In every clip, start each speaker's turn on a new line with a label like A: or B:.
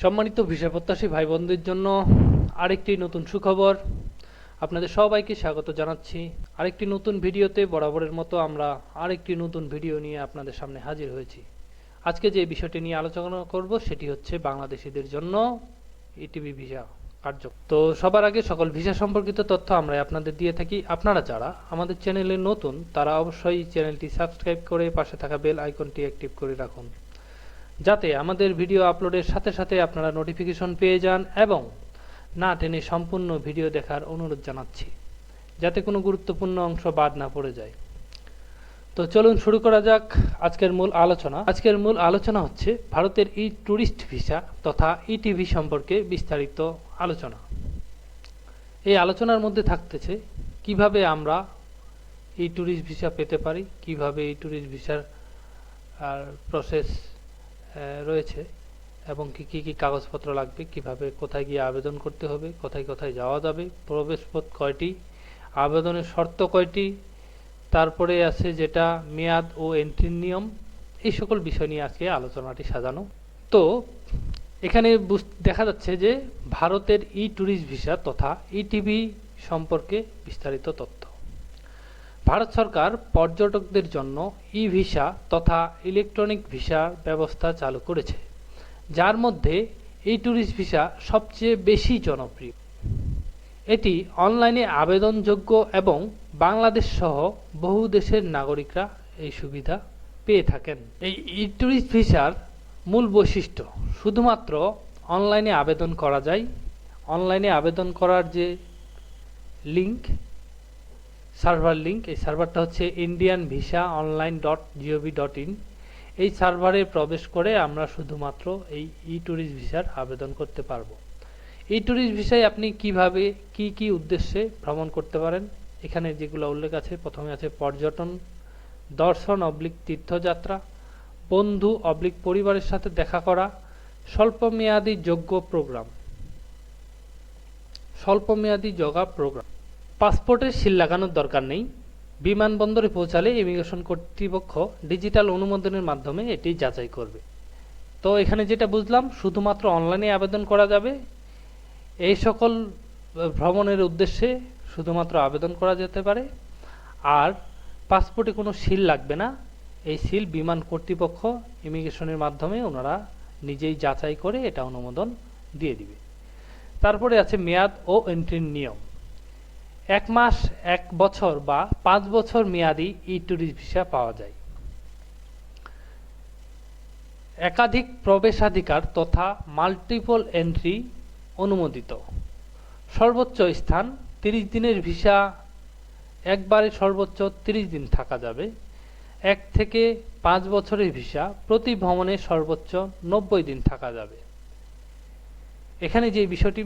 A: সম্মানিত ভিসা প্রত্যাশী ভাই বোনদের জন্য আরেকটি নতুন সুখবর। আপনাদের সবাইকে স্বাগত জানাচ্ছি আরেকটি নতুন ভিডিওতে। বরাবরের মতো আমরা আরেকটি নতুন ভিডিও নিয়ে আপনাদের সামনে হাজির হয়েছি। আজকে যে বিষয়টি নিয়ে আলোচনা করব সেটি হচ্ছে বাংলাদেশিদের জন্য ইটিভি ভিসা কার্যক্রম। তো সবার আগে সকল ভিসা সম্পর্কিত তথ্য আমরা আপনাদের দিয়ে থাকি। আপনারা যারা আমাদের চ্যানেলে নতুন তারা অবশ্যই চ্যানেলটি সাবস্ক্রাইব করে পাশে থাকা বেল আইকনটি অ্যাক্টিভ করে রাখুন, যাতে আমাদের ভিডিও আপলোডের সাথে সাথে আপনারা নোটিফিকেশন পেয়ে যান এবং না টেনে সম্পূর্ণ ভিডিও দেখার অনুরোধ জানাচ্ছি, যাতে কোনো গুরুত্বপূর্ণ অংশ বাদ না পড়ে যায়। তো চলুন শুরু করা যাক আজকের মূল আলোচনা। আজকের মূল আলোচনা হচ্ছে ভারতের ই ট্যুরিস্ট ভিসা তথা ইটিভি সম্পর্কে বিস্তারিত আলোচনা। এই আলোচনার মধ্যে থাকতেছে কিভাবে আমরা এই ট্যুরিস্ট ভিসা পেতে পারি, কিভাবে এই ট্যুরিস্ট ভিসার প্রসেস রয়েছে এবং কি কি কাগজপত্র লাগবে, কিভাবে কোথায় গিয়ে আবেদন করতে হবে, কোথায় কোথায় যাওয়া যাবে, প্রবেশপথ কয়টি, আবেদনের শর্ত কয়টি, তারপরে আছে যেটা মেয়াদ ও এন্ট্রির নিয়ম। এই সকল বিষয় নিয়ে আজকে আলোচনাটি সাজানো। তো এখানে দেখা যাচ্ছে যে ভারতের ই ট্যুরিস্ট ভিসা তথা ইটিভি সম্পর্কে বিস্তারিত তথ্য। ভারত সরকার পর্যটকদের জন্য ই ভিসা তথা ইলেকট্রনিক ভিসার ব্যবস্থা চালু করেছে, যার মধ্যে এই ট্যুরিস্ট ভিসা সবচেয়ে বেশি জনপ্রিয়। এটি অনলাইনে আবেদনযোগ্য এবং বাংলাদেশ সহ বহু দেশের নাগরিকরা এই সুবিধা পেয়ে থাকেন। এই ই ট্যুরিস্ট ভিসার মূল বৈশিষ্ট্য শুধুমাত্র অনলাইনে আবেদন করা যায়। অনলাইনে আবেদন করার যে লিঙ্ক, সার্ভার লিঙ্ক, এই সার্ভারটা হচ্ছে indianvisaonline.gov.in। এই সার্ভারে প্রবেশ করে আমরা শুধুমাত্র এই ই ট্যুরিস্ট ভিসার আবেদন করতে পারবো। এই ট্যুরিস্ট ভিসায় আপনি কিভাবে কি কি উদ্দেশ্যে ভ্রমণ করতে পারেন এখানে যেগুলো উল্লেখ আছে। প্রথমে আছে পর্যটন, দর্শন / তীর্থযাত্রা, বন্ধু / পরিবারের সাথে দেখা করা, স্বল্পমেয়াদী যোগ্য প্রোগ্রাম, স্বল্পমেয়াদী যোগা প্রোগ্রাম। পাসপোর্টের সিল লাগানোর দরকার নেই। বিমানবন্দরে পৌঁছালে ইমিগ্রেশন কর্তৃপক্ষ ডিজিটাল অনুমোদনের মাধ্যমে এটি যাচাই করবে। তো এখানে যেটা বুঝলাম, শুধুমাত্র অনলাইনে আবেদন করা যাবে। এই সকল ভ্রমণের উদ্দেশ্যে শুধুমাত্র আবেদন করা যেতে পারে। আর পাসপোর্টে কোনো সিল লাগবে না। এই সিল বিমান কর্তৃপক্ষ ইমিগ্রেশনের মাধ্যমে ওনারা নিজেই যাচাই করে এটা অনুমোদন দিয়ে দিবে। তারপরে আছে মেয়াদ ও এন্ট্রির নিয়ম। 1 মাস, 1 বছর বা 5 বছর মেয়াদী ই ট্যুরিস্ট ভিসা পাওয়া যায়। একাধিক প্রবেশাধিকার তথা মাল্টিপল এন্ট্রি অনুমোদিত। সর্বোচ্চ স্থান 30 দিনের ভিসা একবারে সর্বোচ্চ 30 দিন থাকা যাবে। 1 থেকে 5 বছরের ভিসা প্রতি ভ্রমণে সর্বোচ্চ 90 দিন থাকা যাবে। এখানে যে বিষয়টি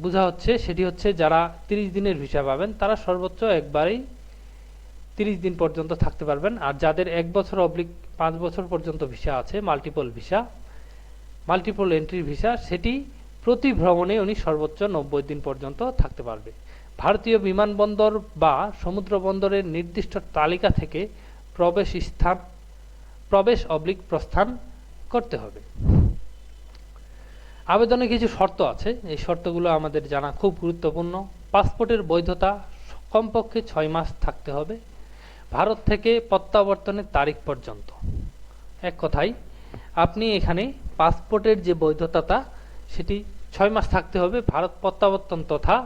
A: বোঝা হচ্ছে সেটি হচ্ছে যারা 30 দিনের ভিসা পাবেন তারা সর্বোচ্চ একবারেই 30 দিন পর্যন্ত থাকতে পারবেন। আর যাদের 1 বছর / 5 বছর পর্যন্ত ভিসা আছে, multiple visa, multiple entry visa, সেটি প্রতি ভ্রমণে উনি সর্বোচ্চ 90 দিন পর্যন্ত থাকতে পারবে। ভারতীয় বিমানবন্দর বা সমুদ্র বন্দরের নির্দিষ্ট তালিকা থেকে প্রবেশ / প্রস্থান করতে হবে। আবেদনে কিছু শর্ত আছে, এই শর্তগুলো আমাদের জানা খুব গুরুত্বপূর্ণ। পাসপোর্টের বৈধতা কমপক্ষে 6 মাস থাকতে হবে, ভারত থেকে প্রত্যাবর্তনের তারিখ পর্যন্ত। এক কথায় আপনি এখানে পাসপোর্টের যে বৈধতা সেটি 6 মাস থাকতে হবে। ভারত প্রত্যাবর্তন তথা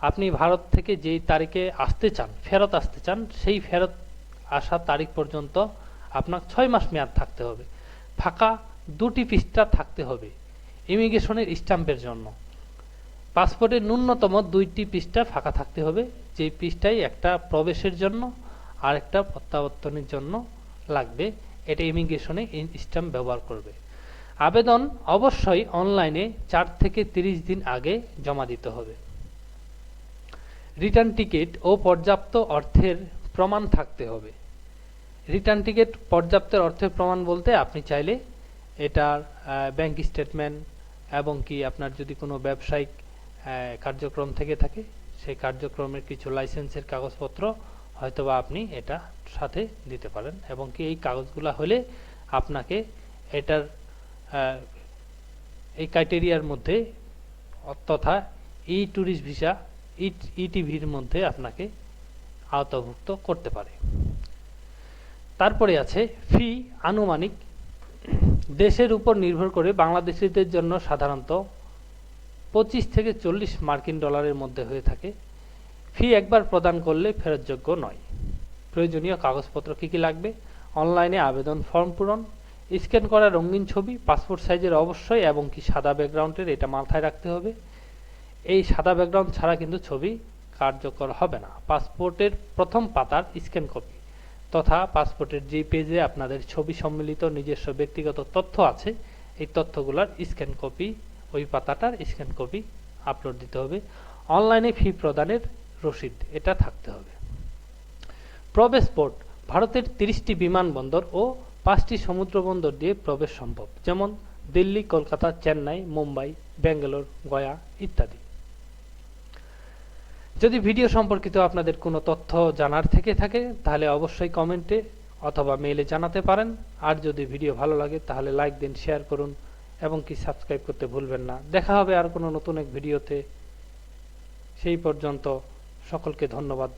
A: আপনি ভারত থেকে যেই তারিখে আসতে চান, ফেরত আসতে চান, সেই ফেরত আসা তারিখ পর্যন্ত আপনার 6 মাস মেয়াদ থাকতে হবে। ফাঁকা 2টি পৃষ্ঠা থাকতে হবে ইমিগ্রেশনের স্ট্যাম্পের জন্য। পাসপোর্টের ন্যূনতম 2টি পৃষ্ঠা ফাঁকা থাকতে হবে, যেই পৃষ্ঠায় একটা প্রবেশের জন্য আর একটা প্রত্যাবর্তনের জন্য লাগবে। এটা ইমিগ্রেশনে স্ট্যাম্প ব্যবহার করবে। আবেদন অবশ্যই অনলাইনে 4 থেকে 30 দিন আগে জমা দিতে হবে। রিটার্ন টিকিট ও পর্যাপ্ত অর্থের প্রমাণ থাকতে হবে। রিটার্ন টিকিট পর্যাপ্ত অর্থের প্রমাণ বলতে আপনি চাইলে এটার ব্যাংক স্টেটমেন্ট এবং কি আপনার যদি কোনো ব্যবসায়িক কার্যক্রম থেকে থাকে সেই কার্যক্রমের কিছু লাইসেন্সের কাগজপত্র হয়তোবা আপনি এটা সাথে দিতে পারেন, এবং কি এই কাগজগুলো হলে আপনাকে এটার এই ক্রাইটেরিয়ার মধ্যে তথা ই ট্যুরিস্ট ভিসা ইটিভির মধ্যে আপনাকে আওতাভুক্ত করতে পারে। তারপরে আছে ফি আনুমানিক দেশের উপর নির্ভর করে বাংলাদেশিদের জন্য সাধারণত 25 থেকে 40 মার্কিন ডলারের মধ্যে হয়ে থাকে। ফি একবার প্রদান করলে ফেরতযোগ্য নয়। প্রয়োজনীয় কাগজপত্র কি কি লাগবে? অনলাইনে আবেদন ফর্ম পূরণ, স্ক্যান করা রঙিন ছবি, পাসপোর্ট সাইজের অবশ্যই, এবং কি সাদা ব্যাকগ্রাউন্ডের, এটা মাথায় রাখতে হবে। এই সাদা ব্যাকগ্রাউন্ড ছাড়া কিন্তু ছবি কার্যকর হবে না। পাসপোর্টের প্রথম পাতার স্ক্যান কপি তথা পাসপোর্টের যে পেজে আপনাদের ছবি সম্মিলিত নিজস্ব ব্যক্তিগত তথ্য আছে, এই তথ্যগুলোর স্ক্যান কপি, ওই পাতাটার স্ক্যান কপি আপলোড দিতে হবে। অনলাইনে ফি প্রদানের রসিদ, এটা থাকতে হবে। প্রবেশ পোর্ট, ভারতের 30টি বিমানবন্দর ও 5টি সমুদ্র বন্দর দিয়ে প্রবেশ সম্ভব, যেমন দিল্লি, কলকাতা, চেন্নাই, মুম্বাই, ব্যাঙ্গালোর, গয়া ইত্যাদি। যদি ভিডিও সম্পর্কিত আপনাদের কোনো তথ্য জানার থেকে থাকে তাহলে অবশ্যই কমেন্টে অথবা মেইলে জানাতে পারেন। আর যদি ভিডিও ভালো লাগে তাহলে লাইক দিন, শেয়ার করুন এবং কি সাবস্ক্রাইব করতে ভুলবেন না। দেখা হবে আর কোনো নতুন এক ভিডিওতে। সেই পর্যন্ত সকলকে ধন্যবাদ।